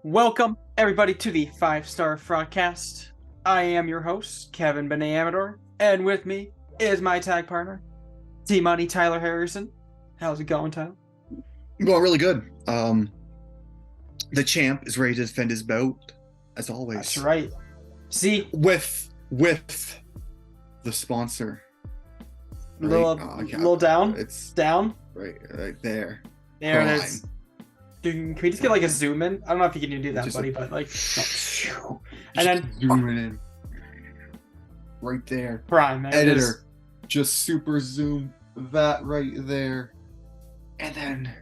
Welcome, everybody, to the 5-Star Frogcast. I am your host, Kevin Benet Amador, and with me is my tag partner, T-Money Tyler Harrison. How's it going, Tyler? Going really good. The champ is ready to defend his belt, as always. That's right. See, with the sponsor. little down. It's down. right there. There Prime. it is. Dude, can we just get like a zoom in? I don't know if you can do that, Just buddy, but like, and then zooming in. Right there. Prime. There it is. Editor. Just super zoom that right there. And then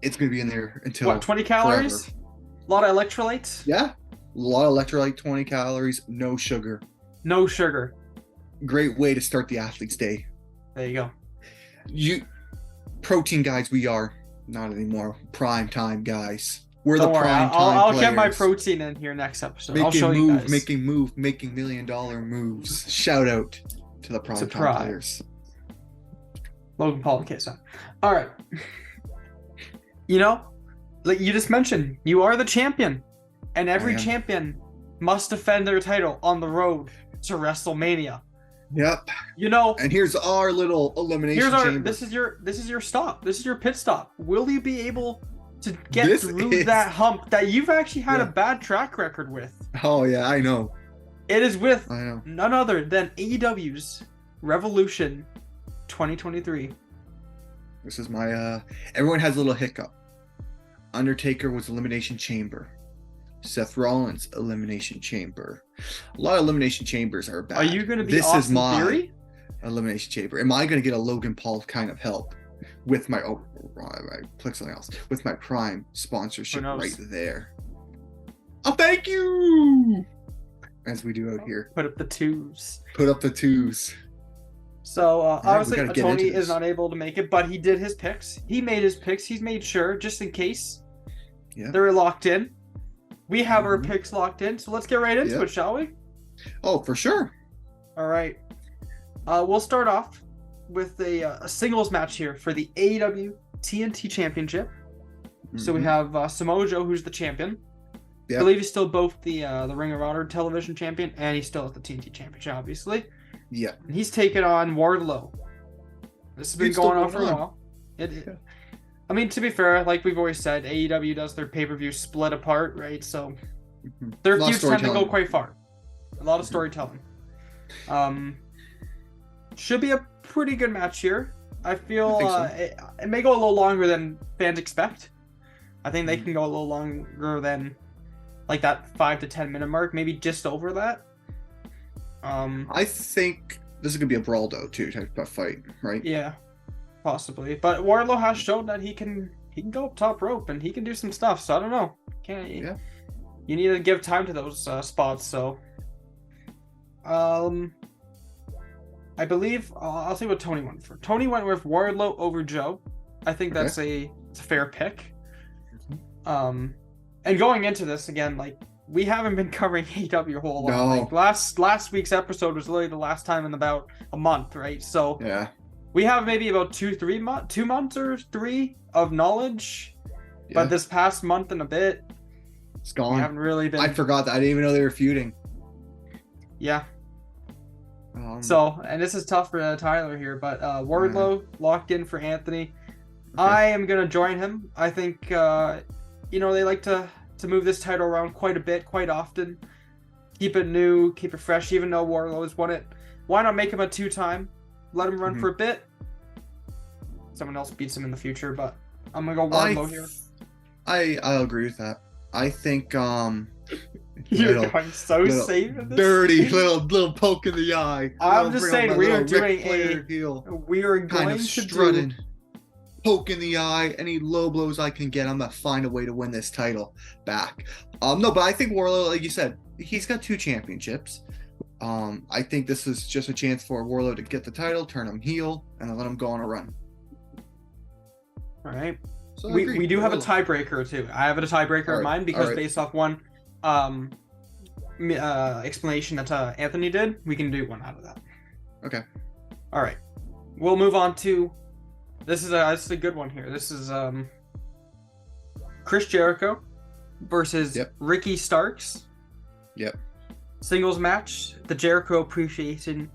it's gonna be in there until What, 20 calories? forever. A lot of electrolytes? Yeah. A lot of electrolyte, 20 calories, no sugar. No sugar. Great way to start the athlete's day. There you go. Protein guys, we are not anymore. Prime time guys. We're Don't the worry, prime time I'll get my players. protein in here next episode. Making I'll show you guys. making $1 million moves. Shout out to the prime To time Prime. players. Logan Paul and KSI. All right. You know, like you just mentioned, you are the champion, and every I am. champion must defend their title on the road to WrestleMania. Yep. You know, And here's our little elimination chamber. this is your stop. This is your pit stop. Will you be able to get This through is- that hump that you've actually had Yeah. a bad track record with? Oh yeah, I know. It is with I know. none other than AEW's Revolution 2023. This is my everyone has a little hiccup. Undertaker was elimination chamber. Seth Rollins elimination chamber. A lot of elimination chambers are bad. Are you going to be This Austin is my Theory? elimination chamber. Am I going to get a Logan Paul kind of help with my click something else with my Prime sponsorship Who knows? right there? Oh, thank you. As we do out here, Put up the twos. put up the twos. So right, we obviously gotta get Tony into is this. not able to make it, but he did his picks. He made his picks. He's made sure, just in case Yeah. they're locked in. We have our Mhm. picks locked in, so let's get right into Yep. it, shall we? Oh, for sure. All right. We'll start off with a singles match here for the AEW TNT Championship. So we Mhm. have Samoa Joe, who's the champion. Yep. I believe he's still both the Ring of Honor television champion, and he's still at the TNT Championship, obviously. Yeah. And he's taking on Wardlow. This has been It's still going on going for a on. while. Yeah. I mean, to be fair, like we've always said, AEW does their pay-per-view split apart, right? So Mhm. their A lot of feuds tend to go storytelling. quite far. A lot of Mhm. storytelling. Should be a pretty good match here. I feel I think it may go a little longer than fans expect. I think they Mhm. can go a little longer than like that 5 to 10 minute mark, maybe just over that. I think this is gonna be a brawl though too type of fight, right? Yeah, possibly. But Wardlow has shown that he can go up top rope and he can do some stuff. So I don't know. Yeah. You need to give time to those spots. So, I believe I'll see what Tony went for. Tony went with Wardlow over Joe. I think that's it's a fair pick. And going into this again, like we haven't been covering AEW a whole lot. No. Like last week's episode was literally the last time in about a month, right? So Yeah. we have maybe about 2 months or 3 of knowledge. Yeah. But this past month and a bit, It's we gone. haven't really been. I forgot that. I didn't even know they were feuding. Yeah. So, and this is tough for Tyler here, but Wardlow locked in for Anthony. Okay. I am gonna join him. I think they like to move this title around quite a bit, quite often. Keep it new, keep it fresh. Even though Wardlow has won it, why not make him a 2-time? Let him run Mhm. for a bit. Someone else beats him in the future, but I'm gonna go Wardlow here. I'll agree with that. I think You're little- going so little safe in this. dirty little poke in the eye. I'm Little just bring out saying my we are little Ric doing Flair heel. We are Kind going of to strutting. do. Poke in the eye, any low blows I can get, I'm gonna find a way to win this title back. No, but I think Wardlow, like you said, he's got 2 championships. I think this is just a chance for Wardlow to get the title, turn him heel, and then let him go on a run. All right. So I We agree. do have a Wardlow. tiebreaker too. I have a tiebreaker of Alright, mine because alright. based off one explanation that Anthony did, we can do one out of that. Okay. All right. We'll move on to This is a good one here. This is Chris Jericho versus Ricky Starks. Yep. Singles match. The Jericho Appreciation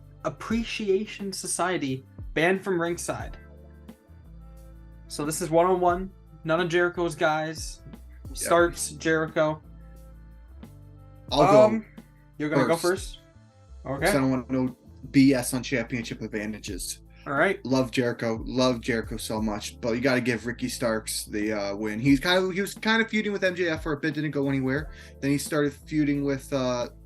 Society banned from ringside. So this is 1-on-1. None of Jericho's guys. Starks, Jericho. I'll go. You're gonna go first. Okay. I don't want no BS on championship advantages. All right. Love Jericho so much, but you got to give Ricky Starks the win. He was kind of feuding with MJF for a bit, didn't go anywhere. Then he started feuding with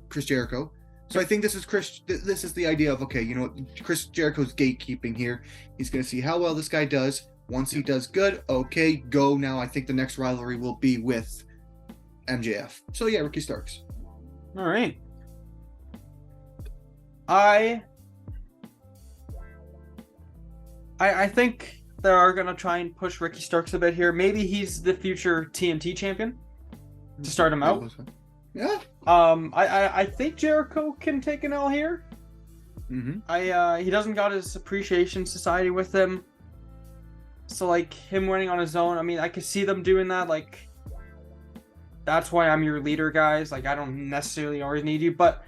Chris Jericho. So I think this is the idea of, okay, you know what, Chris Jericho's gatekeeping here. He's going to see how well this guy does. Once he does good, okay, go now. I think the next rivalry will be with MJF. So yeah, Ricky Starks. All right. I think they are going to try and push Ricky Starks a bit here. Maybe he's the future TNT champion to start him out. Yeah. I think Jericho can take an L here. Mm-hmm. He doesn't got his appreciation society with him. So like him winning on his own, I mean, I could see them doing that. Like, that's why I'm your leader, guys. Like, I don't necessarily always need you, but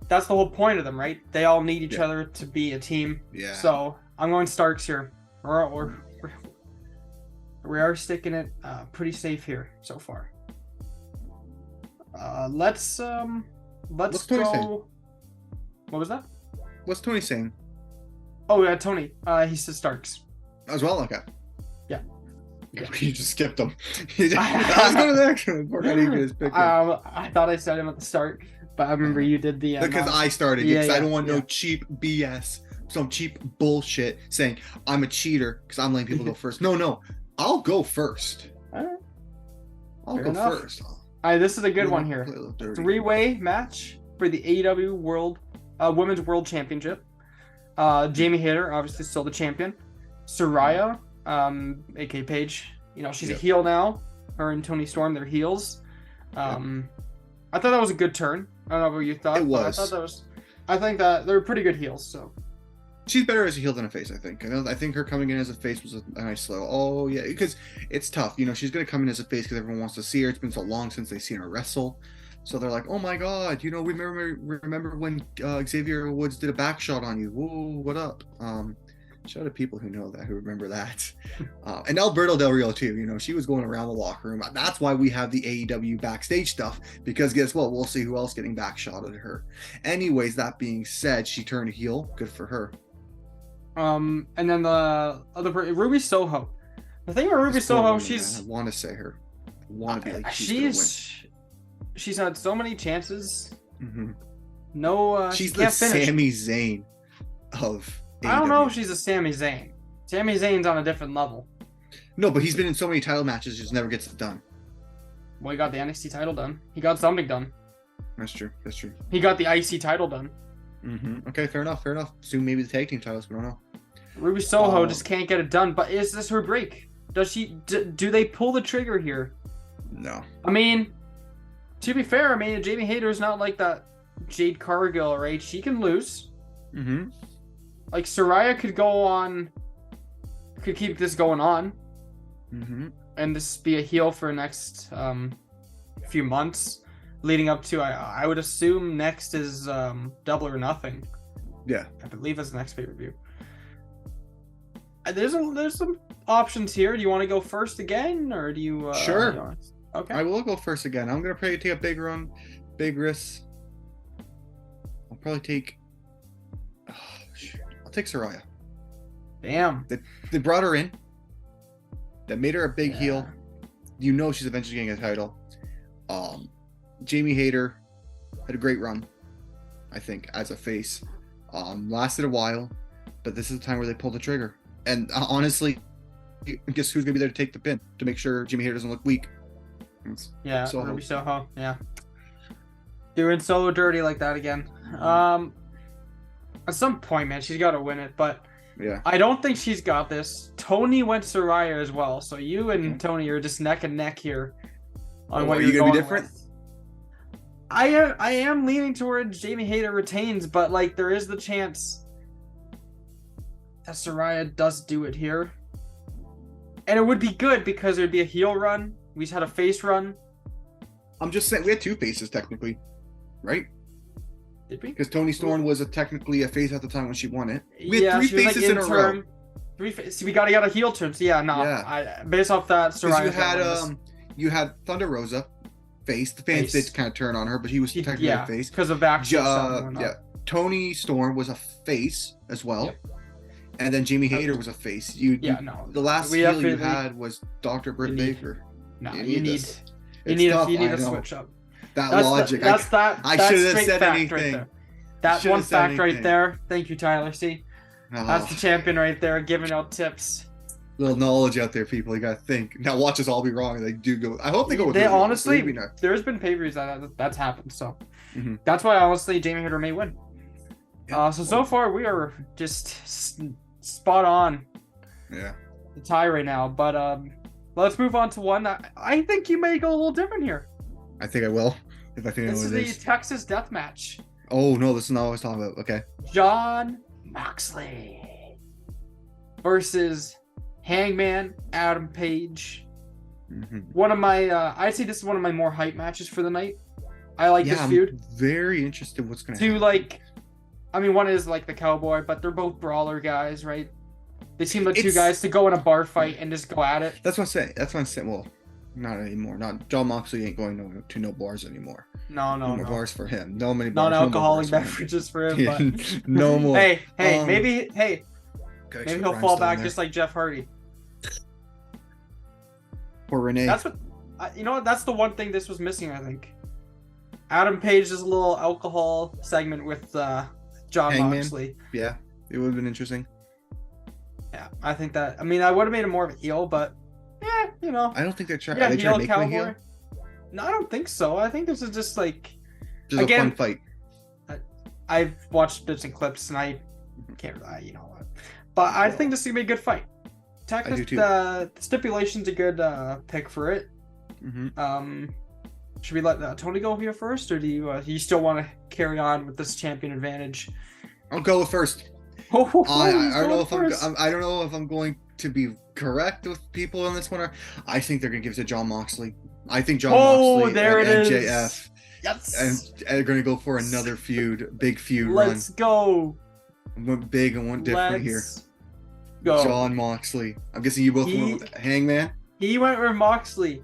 that's the whole point of them, right? They all need each other to be a team. Yeah. So I'm going Starks here. We are sticking it pretty safe here so far. Let's go. Tony saying? What was that? What's Tony saying? Oh yeah, Tony. He said Starks. As well, okay. Yeah. You just skipped him. Let's go to the next one. Poor guy didn't get his pick. I thought I said him at the start, but I remember you did the. Because I started. Because I don't want no cheap BS, some cheap bullshit saying I'm a cheater because I'm letting people go first. No, I'll go first. I'll go first. This is a good one here. Three-way match for the AEW Women's World Championship. Jamie Hayter, obviously still the champion. Saraya, aka Paige, you know, she's a heel now. Her and Toni Storm, they're heels. I thought that was a good turn. I don't know what you thought. It was. I think that they're pretty good heels. So she's better as a heel than a face, I think. I think her coming in as a face was a nice slow. Oh yeah, because it's tough. You know, she's gonna come in as a face because everyone wants to see her. It's been so long since they've seen her wrestle. So they're like, oh my god, you know, remember when Xavier Woods did a back shot on you? Whoa, what up? Shout out to people who know that, who remember that. And Alberto Del Rio too, you know, she was going around the locker room. That's why we have the AEW backstage stuff, because guess what? We'll see who else getting back shot at her. Anyways, that being said, she turned heel. Good for her. And then the other Ruby Soho. The thing with Ruby Soho, she's. I want to say her. I want to be like she's had so many chances. Mm-hmm. No, she's the Sami Zayn of AEW. I don't know if she's a Sami Zayn. Sami Zayn's on a different level. No, but he's been in so many title matches, just never gets it done. Well, he got the NXT title done. He got something done. That's true. He got the IC title done. Mm-hmm. Okay, fair enough. Soon maybe the tag team titles, we don't know. Ruby Soho just can't get it done. But is this her break? Does she? Do they pull the trigger here? No. I mean, to be fair, Jamie Hayter's not like that Jade Cargill, right? She can lose. Mm-hmm. Like Saraya could keep this going on. Mm-hmm. And this be a heel for the next few months, leading up to I would assume next is Double or Nothing. Yeah, I believe that's the next pay-per-view. There's some options here. Do you want to go first again, or do you? Sure. Okay. I will go first again. I'm gonna probably take a big run, big risk. I'll probably take. Oh, shoot. I'll take Saraya. Damn. They brought her in. That made her a big heel. You know she's eventually getting a title. Jamie Hayter had a great run, I think, as a face. Lasted a while, but this is the time where they pull the trigger. And honestly, guess who's gonna be there to take the pin to make sure Jamie Hayter doesn't look weak? Ruby Soho. Yeah. Doing Solo dirty like that again. At some point, man, she's got to win it, but I don't think she's got this. Tony went Saraya as well, so you and Tony are just neck and neck here on what you're going different. With. I am leaning towards Jamie Hayter retains, but like there is the chance that Saraya does do it here. And it would be good because it would be a heel run. We just had a face run. I'm just saying, we had 2 faces technically, right? Did we? Because Toni Storm was technically a face at the time when she won it. We had 3 she was, faces in a row. See, we gotta get a heel turn. So based off that, Because you had Thunder Rosa, face. The fans did kind of turn on her, but he was technically a face. Because of action. Toni Storm was a face as well. Yep. And then Jamie Hayter was a face. The last heel you had was Dr. Britt Baker. No, you need a switch up. That's logic. I should have said anything. Right that one fact right there. Thank you, Tyler. See, that's the champion right there, giving out tips. Little knowledge out there, people. You gotta think. Now, watch us all be wrong. They do go. I hope they go with. They honestly, there's been pay-per-views that's happened. So that's why honestly, Jamie Hayter may win. Yeah. So far we are just spot on. Yeah. The tie right now, but let's move on to one that I think you may go a little different here. I think I will. If I think this is the Texas Death Match. Oh no, this is not what I was talking about. Okay. Jon Moxley versus Hangman Adam Page. One of my, I'd say this is one of my more hype matches for the night. I like this feud. I'm very interested what's going to happen. One is like the Cowboy, but they're both brawler guys, right? They seem like 2 guys to go in a bar fight and just go at it. That's what I'm saying. Well, not anymore. Jon Moxley ain't going to no bars anymore. No more bars for him. No many bars. Non-alcoholic beverages for him. But no more. Maybe he'll fall back just like Jeff Hardy. Or Renee. That's what. That's the one thing this was missing. I think. Adam Page's little alcohol segment with Jon Moxley. Yeah, it would have been interesting. Yeah, I think that. I would have made him more of a heel, but I don't think they're trying. Yeah, are they trying to make Cowboy. him a heel? No, I don't think so. I think this is just like a fun fight. I've watched bits and clips, and I can't really, but I think this is gonna be a good fight. The stipulation's a good pick for it. Should we let Tony go here first, or do you still want to carry on with this champion advantage? I'll go first. I don't know if I'm going to be correct with people on this one. I think they're gonna give it to Jon Moxley. I think Jon Moxley and MJF and are gonna go for another big feud run. Let's go. One big and one different here. Go. Jon Moxley. I'm guessing you both went with Hangman. He went with Moxley.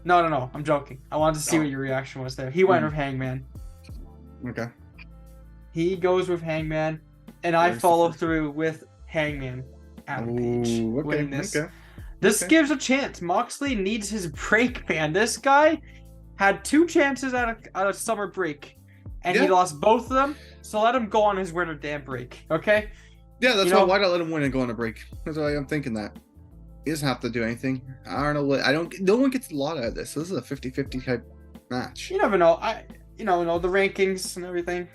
No. I'm joking. I wanted to see what your reaction was there. He went with Hangman. Okay. He goes with Hangman, and I follow through with Hangman. Adam Page winning this. This gives a chance. Moxley needs his break, man. This guy had 2 chances at a summer break, and he lost both of them. So let him go on his winter damn break, okay? Yeah, that's why not let him win and go on a break. That's why I'm thinking that. He doesn't have to do anything. I don't know. No one gets a lot out of this. This is a 50-50 type match. You never know. The rankings and everything.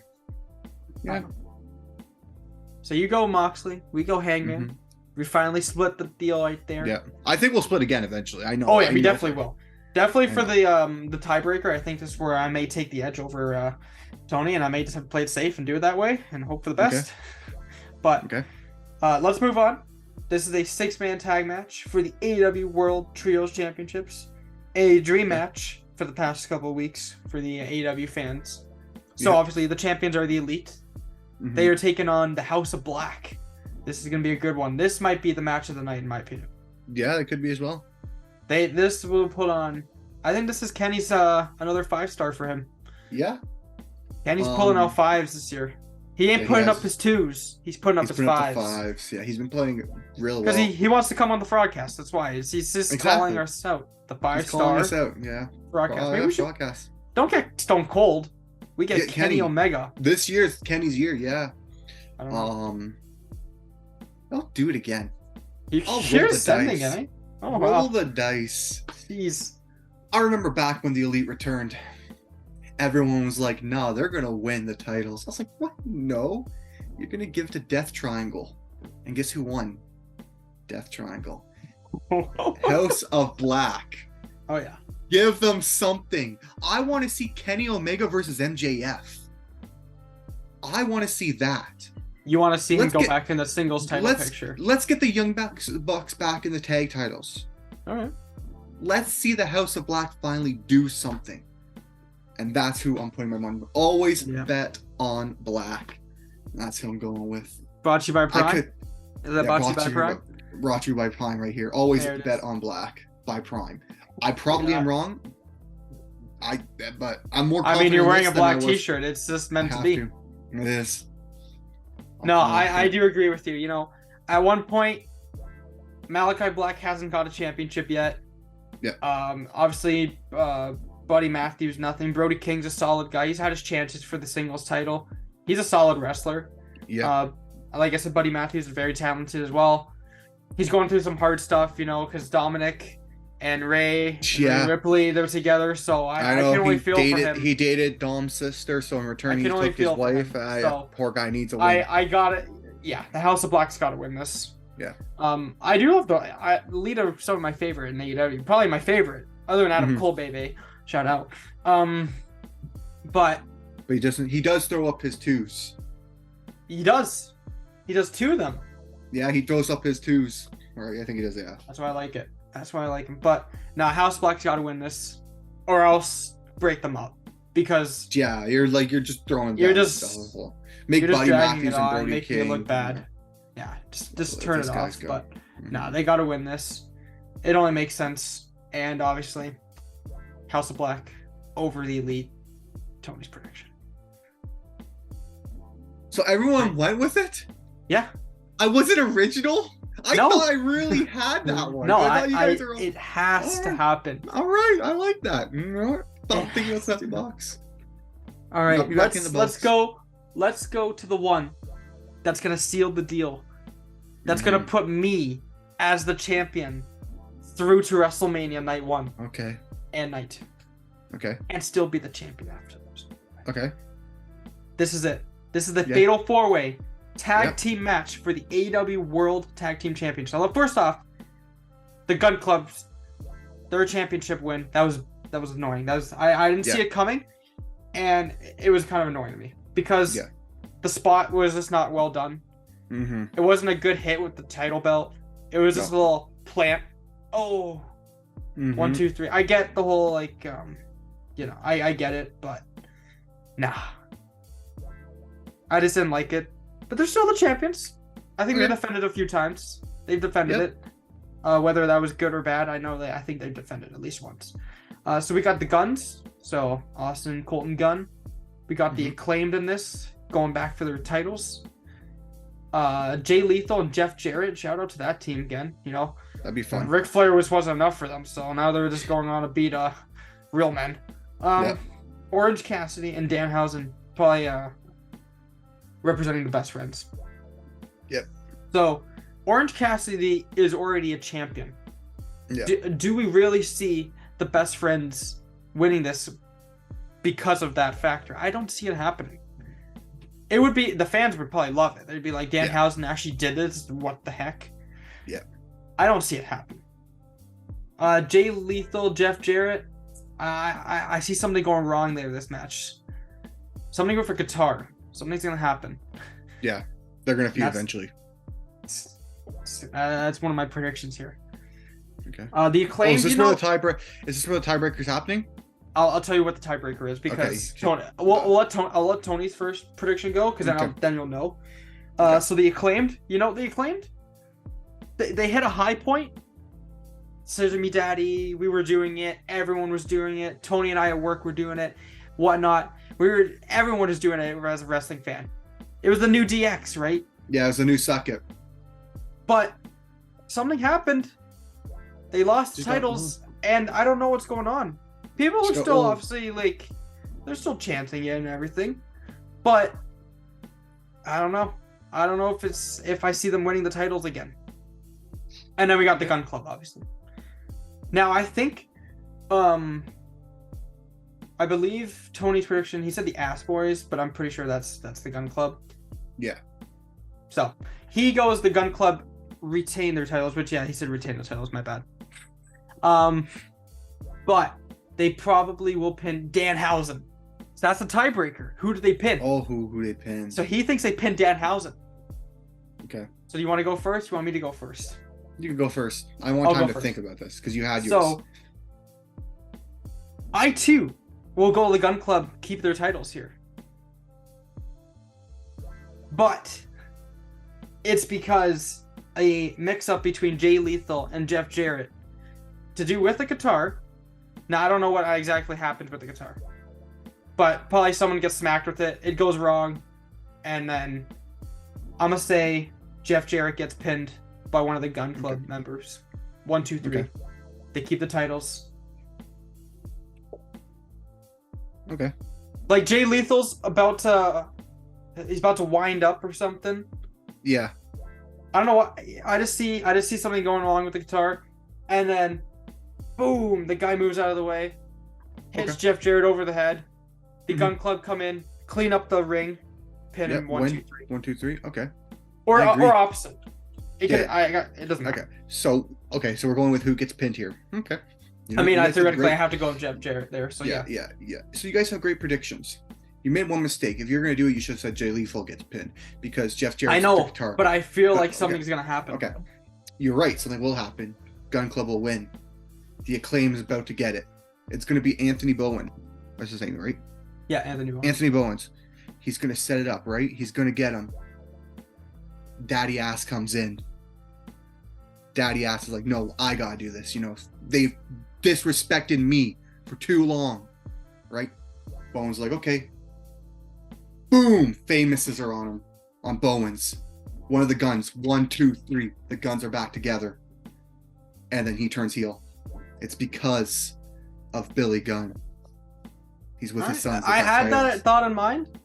Yeah. So you go Moxley, we go Hangman. We finally split the deal right there. Yeah, I think we'll split again eventually. I know. Oh yeah, we definitely will. Definitely for the tiebreaker. I think this is where I may take the edge over Tony, and I may just play it safe and do it that way and hope for the best. Okay. But let's move on. This is a 6-man tag match for the AEW World Trios Championships. A dream match for the past couple of weeks for the AEW fans. So obviously the champions are the Elite. They are taking on the House of Black. This is going to be a good one. This might be the match of the night in my opinion. Yeah, it could be as well. This will put on. I think this is Kenny's another 5-star for him. Yeah. Kenny's pulling out 5s this year. He ain't putting up his 2s. He's putting up his 5s. Yeah, he's been playing real well. Because he wants to come on the Frogcast. That's why. He's just calling us out. The 5-star. Calling us out, yeah. Frogcast. Maybe we should. Don't get Stone Cold. We get Kenny Omega. This year's Kenny's year, yeah. I don't know. I'll do it again. You're sending it, eh? Oh, roll the dice. Jeez. I remember back when the Elite returned. Everyone was like, "No, they're gonna win the titles." I was like, "What? No, you're gonna give to Death Triangle." And guess who won? Death Triangle. House of Black. Oh yeah. Give them something. I want to see Kenny Omega versus MJF. I want to see that. You want to see him Let's go get- back in the singles title picture. Let's get the Young Bucks back in the tag titles. All right. Let's see the House of Black finally do something. And that's who I'm putting my money on. Always bet on Black. That's who I'm going with. Brought to you by Prime? Is that brought to you by Prime? Brought to you by Prime right here. Always bet on Black by Prime. I probably am wrong. But I'm more confident. I mean, you're wearing a black t-shirt. It's just meant to be. It is. No, I do agree with you. You know, at one point, Malachi Black hasn't got a championship yet. Yeah. Obviously, Buddy Matthews, nothing. Brody King's a solid guy. He's had his chances for the singles title. He's a solid wrestler. Yeah. Like I said, Buddy Matthews is very talented as well. He's going through some hard stuff, you know, because Dominic and Ray Ripley, they're together. So I can only feel for him. He dated Dom's sister, so in return he took his wife. Poor guy needs a win. I got it. Yeah, the House of Black's got to win this. Yeah. I do love the lead of some of my favorite in AEW. Probably my favorite, other than Adam Cole, baby. Shout out. But he does throw up his twos. He does. He does two of them. Yeah, he throws up his twos. Or I think he does. Yeah. That's why I like it. That's why I like him. But now House of Black's got to win this, or else break them up. Because you're just throwing. You're just make you're just Buddy dragging Matthews it on, and Brody making King it look bad. Yeah, just turn it off. But no, they got to win this. It only makes sense. And obviously, House of Black over the Elite. Tony's prediction. So everyone went with it? Yeah. I wasn't original? I thought I really had that one. No, it has to happen. All right, I like that. Stop thinking outside the box. All right, let's go. Let's go to the one that's gonna seal the deal. That's gonna put me as the champion through to WrestleMania Night 1. Okay. And Night 2. Okay. And still be the champion after those. Okay. This is it. This is the Fatal 4-Way tag team match for the AEW World Tag Team Championship. Now, first off, the Gun Club's their championship win. That was annoying. I didn't see it coming, and it was kind of annoying to me because the spot was just not well done. Mm-hmm. It wasn't a good hit with the title belt. It was just a little plant. Oh, 1, 2, 3. I get the whole I get it, but nah. I just didn't like it. But they're still the champions. I think they defended a few times. They've defended it. Whether that was good or bad, I think they've defended at least once. So we got the Guns. So Austin, Colton Gunn. We got the Acclaimed in this, going back for their titles. Jay Lethal and Jeff Jarrett. Shout out to that team again. You know, that'd be fun. Ric Flair wasn't enough for them, so now they're just going on to beat real men. Orange Cassidy and Danhausen probably representing the Best Friends. Yep. So Orange Cassidy is already a champion. Yeah. Do we really see the Best Friends winning this because of that factor? I don't see it happening. It would be, the fans would probably love it. They'd be like, Danhausen actually did this. What the heck? Yeah. I don't see it happen. Jay Lethal, Jeff Jarrett. I see something going wrong there this match. Something with a guitar. Something's gonna happen. Yeah, they're gonna feud eventually. That's one of my predictions here. Okay. The Acclaimed. Is this where the tiebreaker's happening? I'll tell you what the tiebreaker is because Tony. I'll let Tony's first prediction go because then you'll know. So the Acclaimed. You know the Acclaimed. They hit a high point. Scissor Me Daddy. We were doing it. Everyone was doing it. Tony and I at work were doing it. Whatnot. Everyone was doing it as a wrestling fan. It was the new DX, right? Yeah, it was the new Suck It. But something happened. They lost the titles, and I don't know what's going on. People are still obviously they're still chanting it and everything, but I don't know. I don't know if I see them winning the titles again. And then we got the Gun Club, obviously. Now I think, I believe Tony's prediction, he said the Ass Boys, but I'm pretty sure that's the Gun Club. Yeah. So, he goes the Gun Club retain their titles, which, he said retain the titles, my bad. But they probably will pin Danhausen. So that's the tiebreaker. Who do they pin? Oh, who they pin? So he thinks they pin Danhausen. Okay. So do you want to go first? You want me to go first? You can go first. I want I'll time go to first. think about this because you had yours. So I too will go the Gun Club keep their titles here. But it's because a mix-up between Jay Lethal and Jeff Jarrett to do with the guitar. Now, I don't know what exactly happened with the guitar. But probably someone gets smacked with it. It goes wrong. And then I'm going to say Jeff Jarrett gets pinned by one of the Gun Club members. 1, 2, 3. Okay. They keep the titles. Okay. Like Jay Lethal's about to... He's about to wind up or something. Yeah. I don't know what. I just see something going wrong with the guitar. And then... Boom! The guy moves out of the way. Hits Jeff Jarrett over the head. The Gun Club come in, clean up the ring, pin him 1, 2, 3. 1, 2, 3. Okay. Or opposite. It doesn't matter. Okay. So we're going with who gets pinned here. Okay. I theoretically I have to go with Jeff Jarrett there. So yeah. So you guys have great predictions. You made one mistake. If you're gonna do it, you should have said Jay Lethal gets pinned because Jeff Jarrett. I know, but I feel like something's gonna happen. Okay. You're right. Something will happen. Gun Club will win. The Acclaim is about to get it. It's gonna be Anthony Bowen. That's his name, right? Yeah, Anthony Bowen. Anthony Bowens. He's going to set it up, right? He's going to get him. Daddy Ass comes in. Daddy Ass is like, no, I got to do this. They've disrespected me for too long, right? Bowens like, okay. Boom! Famouses are on him. On Bowens. One of the guns. 1, 2, 3. The guns are back together. And then he turns heel. It's because of Billy Gunn. He's with his sons. I had that thought in mind,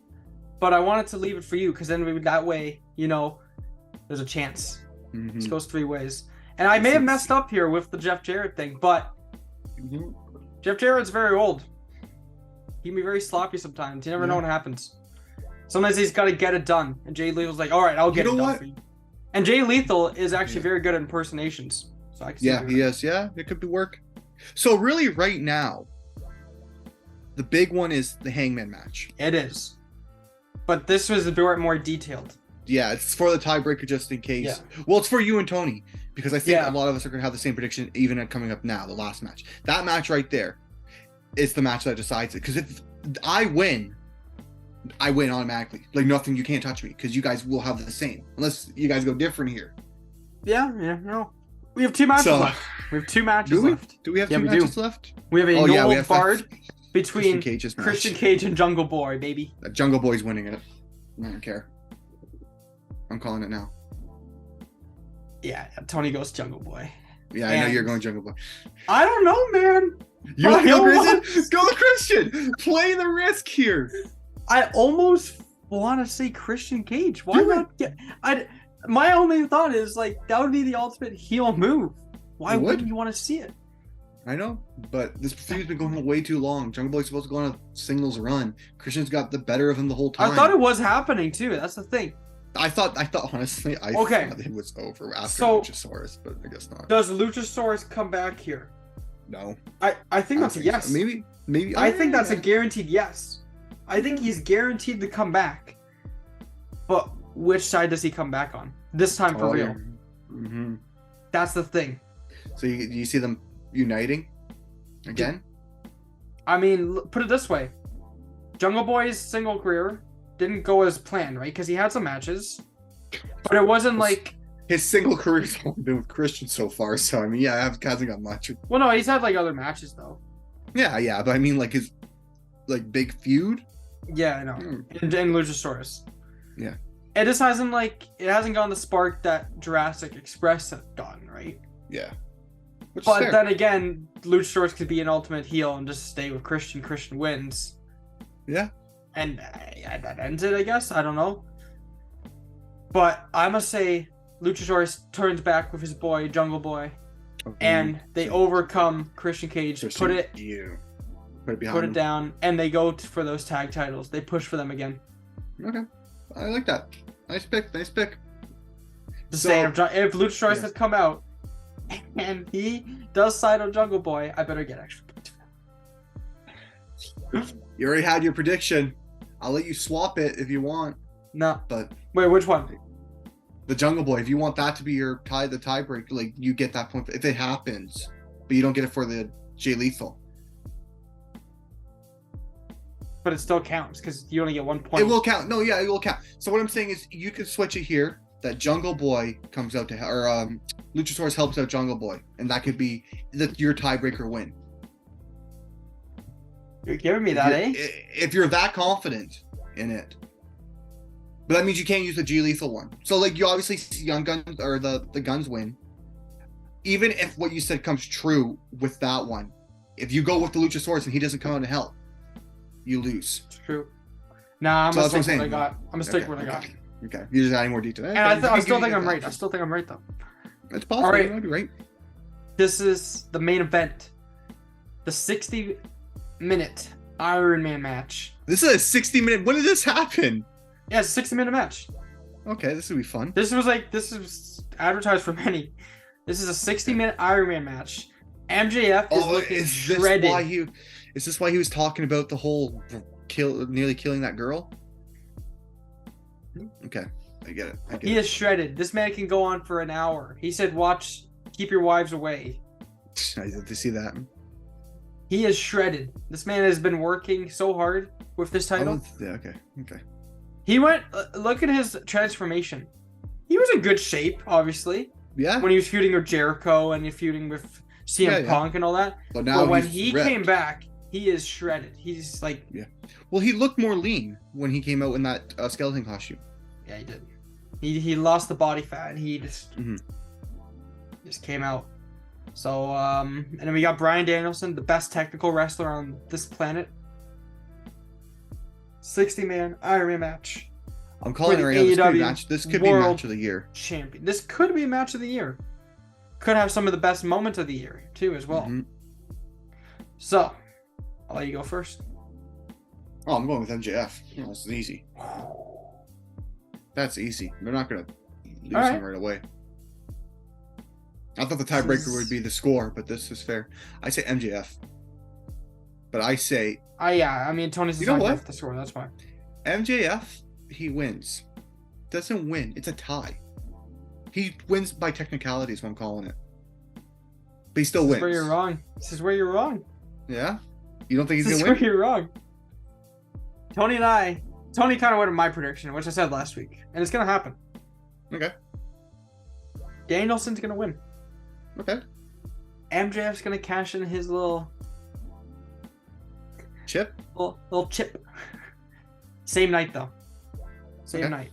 but I wanted to leave it for you because then that way, there's a chance. Mm-hmm. This goes 3 ways. And I may have messed up here with the Jeff Jarrett thing, but Jeff Jarrett's very old. He can be very sloppy sometimes. You never know what happens. Sometimes he's got to get it done. And Jay Lethal's like, all right, I'll get it done for you. And Jay Lethal is actually very good at impersonations. So I can see he is. Yeah, it could be work. So really right now, the big one is the Hangman match. It is. But this was a bit more detailed. Yeah, it's for the tiebreaker just in case. Yeah. Well, it's for you and Tony because I think a lot of us are going to have the same prediction even coming up now, the last match. That match right there is the match that decides it. Because if I win automatically. Like nothing, you can't touch me because you guys will have the same. Unless you guys go different here. Yeah, no. We have 2 matches left. We have 2 matches left. Do we have 2 matches left? We have a no card between Christian Cage and Jungle Boy, baby. Jungle Boy's winning it. I don't care. I'm calling it now. Yeah, Tony goes Jungle Boy. Yeah, I know you're going Jungle Boy. I don't know, man. You want to go Christian? Go Christian. Play the risk here. I almost want to say Christian Cage. Why not? My only thought is that would be the ultimate heel move. Why wouldn't you want to see it? I know, but this feud's been going on way too long. Jungle Boy's supposed to go on a singles run. Christian's got the better of him the whole time. I thought it was happening too. That's the thing. I thought honestly, thought it was over after Luchasaurus, but I guess not. Does Luchasaurus come back here? No. I think that's a yes. So. Maybe. I think that's a guaranteed yes. I think he's guaranteed to come back. But which side does he come back on? This time for real. Mm-hmm. That's the thing. So you see them uniting again? I mean, put it this way. Jungle Boy's single career didn't go as planned, right? Because he had some matches. But it wasn't his single career's only been with Christian so far, so I mean, hasn't got much. Well, no, he's had other matches though. Yeah, but I mean, his big feud. Yeah, I know. And Luchasaurus. Yeah. It just hasn't it hasn't gotten the spark that Jurassic Express have gotten, right? Yeah. But then again, Luchasaurus could be an ultimate heel and just stay with Christian. Christian wins. Yeah. And that ends it, I guess. I don't know. But I must say, Luchasaurus turns back with his boy, Jungle Boy. And they overcome Christian Cage, put it down, and they go for those tag titles. They push for them again. Okay. I like that. Nice pick. Just saying, if Luchasaurus has come out and he does side on Jungle Boy, I better get extra points for him. You already had your prediction. I'll let you swap it if you want. No. But wait, which one? The Jungle Boy. If you want that to be your the tiebreaker, like you get that point if it happens, but you don't get it for the Jay Lethal. But it still counts because you only get 1 point. It will count. No, yeah, it will count. So what I'm saying is, you could switch it here. That Jungle Boy comes out to, or Luchasaurus helps out Jungle Boy, and that could be your tiebreaker win. You're giving me that, If you're that confident in it. But that means you can't use the G Lethal one. So like you obviously see Young Guns or the Guns win. Even if what you said comes true with that one, if you go with the Luchasaurus and he doesn't come out to help, you lose. It's true. Nah, I'm gonna stick with what I got. I'm gonna stick with what I got. Okay. You're just adding more detail. And I still think I'm right. I still think I'm right though. It's possible. Right. You might be right. This is the main event. The 60-minute Iron Man match. This is a 60-minute. When did this happen? Yeah, it's a 60-minute match. Okay, this would be fun. This was advertised for many. This is a 60-minute Iron Man match. MJF is looking shredded. Is this why he was talking about the whole nearly killing that girl? Okay, I get it. He is shredded. This man can go on for an hour. He said, keep your wives away. I did to see that. He is shredded. This man has been working so hard with this title. Yeah, okay. He look at his transformation. He was in good shape, obviously. Yeah. When he was feuding with Jericho and feuding with CM Punk and all that. But when he came back, he is shredded. He's like... Yeah. Well, he looked more lean when he came out in that skeleton costume. Yeah, he did. He lost the body fat and he just came out. So, and then we got Bryan Danielson, the best technical wrestler on this planet. 60-man Iron Man match. I'm calling it right now. This could be match of the year. Champion. This could be match of the year. Could have some of the best moments of the year too, as well. Mm-hmm. So, I'll let you go first. Oh, I'm going with MJF. Oh, this is easy. That's easy. They're not going to lose him right away. I thought the tiebreaker would be the score, but this is fair. I say MJF. But I say... I mean, Tony's not going to the score. That's fine. MJF, he wins. Doesn't win. It's a tie. He wins by technicality is what I'm calling it. But he still wins. This is where you're wrong. This is where you're wrong. Yeah? You don't think he's going to win? This is where you're wrong. Tony kind of went with my prediction, which I said last week. And it's going to happen. Okay. Danielson's going to win. Okay. MJF's going to cash in his little... Chip? Little chip. Same night, though. Same night.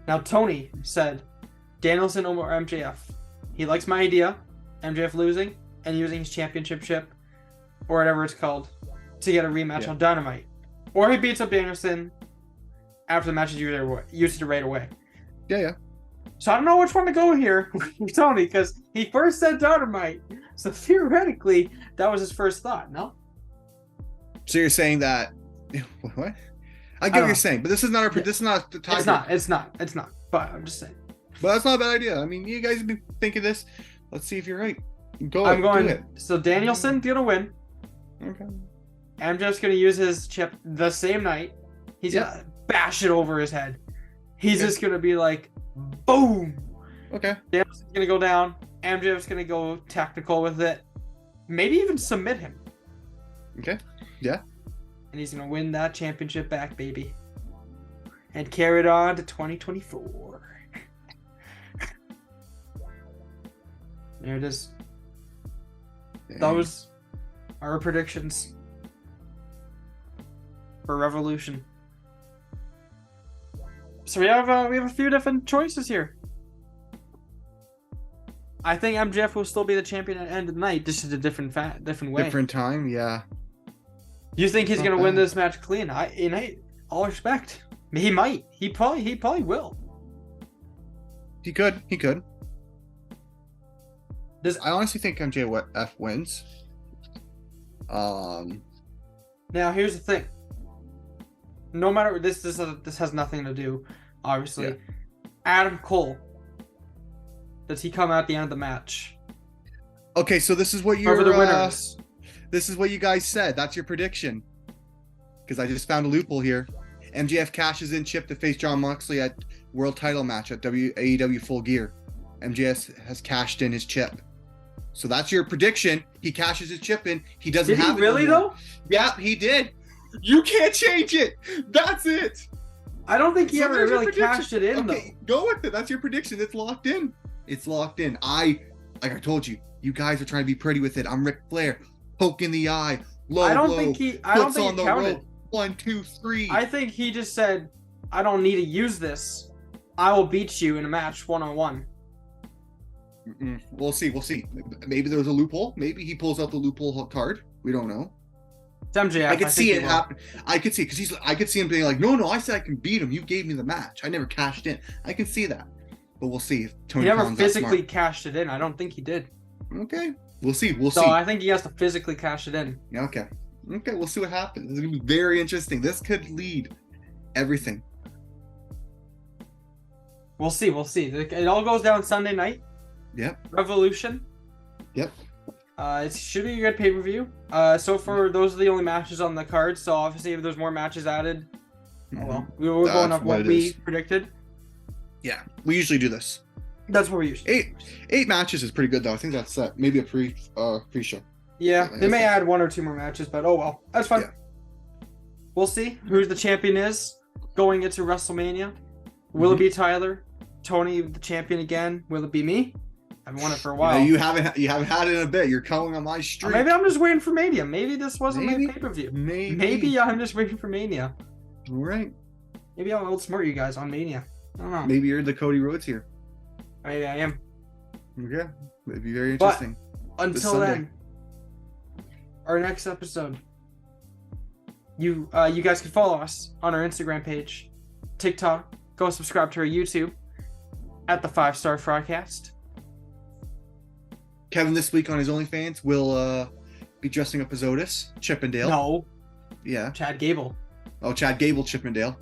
Now, Tony said, Danielson over MJF. He likes my idea, MJF losing, and using his championship chip, or whatever it's called, to get a rematch on Dynamite. Or he beats up Danielson after the match is used right away. Yeah. So I don't know which one to go here with Tony, because he first said Dynamite. So theoretically, that was his first thought, no? So you're saying that... What? I get what you're saying, but this is not this is not the time. It's not. But I'm just saying. But that's not a bad idea. I mean, you guys have been thinking this. Let's see if you're right. I'm going. So Danielson's gonna win. Okay. MJF's gonna use his chip the same night. He's gonna bash it over his head. He's just gonna be like, boom. Okay. Danielson's gonna go down. MJF's gonna go technical with it. Maybe even submit him. Okay. Yeah. And he's going to win that championship back, baby. And carry it on to 2024. There it is. Dang. Those are our predictions for Revolution. So we have a few different choices here. I think MJF will still be the champion at the end of the night. This is a different way. Different time, yeah. You think he's gonna win this match clean? All respect. He might. He probably will. He could. I honestly think MJF wins. Now here's the thing. No matter this has nothing to do, obviously. Yeah. Adam Cole. Does he come out at the end of the match? Okay, so this is what you're... Over the winners. This is what you guys said. That's your prediction. Because I just found a loophole here. MJF cashes in chip to face Jon Moxley at world title match at AEW Full Gear. MJF has cashed in his chip. So that's your prediction. He cashes his chip in. He doesn't have it. Did he really though? Yeah, he did. You can't change it. That's it. I don't think he ever really cashed it in though. Go with it. That's your prediction. It's locked in. It's locked in. Like I told you, you guys are trying to be pretty with it. I'm Ric Flair, poke in the eye, low blow, I don't think on it the counted. rope. 1, 2, 3. I think he just said, I don't need to use this. I will beat you in a match 1-on-1. We'll see. Maybe there's a loophole. Maybe he pulls out the loophole card. We don't know. It's MJF. I could see it happen. I could see it because I could see him being like, no, I said I can beat him. You gave me the match. I never cashed in. I can see that. But we'll see if Tony He never Khan's physically cashed it in. I don't think he did. Okay. We'll see. So I think he has to physically cash it in. Yeah, okay. We'll see what happens. It's going to be very interesting. This could lead everything. We'll see. It all goes down Sunday night. Yep. Revolution. Yep. It should be a good pay-per-view. So far, those are the only matches on the card. So obviously, if there's more matches added, well, we were going off what we predicted. Yeah, we usually do this. That's what we usually. Eight matches is pretty good though. I think that's maybe a pre-show. Yeah, they may add 1 or 2 more matches, but oh well, that's fine. Yeah. We'll see who the champion is going into WrestleMania. Will it be Tyler? Tony, the champion again? Will it be me? I haven't won it for a while. You haven't had it in a bit. You're calling on my streak. Maybe I'm just waiting for Mania. Maybe this wasn't my pay-per-view. Maybe I'm just waiting for Mania. All right. Maybe I'll outsmart you guys on Mania. I don't know. Maybe you're the Cody Rhodes here. Maybe I am. Okay. That'd be very interesting. But until then, our next episode, you guys can follow us on our Instagram page, TikTok. Go subscribe to our YouTube at the 5-Star Frogcast. Kevin this week on his OnlyFans will be dressing up as Otis Chippendale. No. Yeah. Chad Gable. Oh, Chad Gable Chippendale.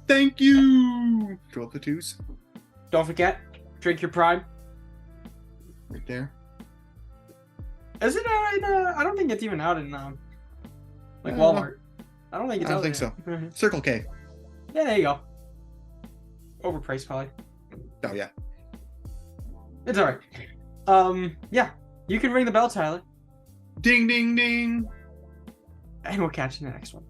Thank you. Throw up the 2s. Don't forget, drink your prime. Right there. Is it out in, I don't think it's even out in Walmart. I don't think it's out. I don't think so. Circle K. Yeah, there you go. Overpriced probably. Oh yeah. It's alright. Yeah. You can ring the bell, Tyler. Ding ding ding. And we'll catch you in the next one.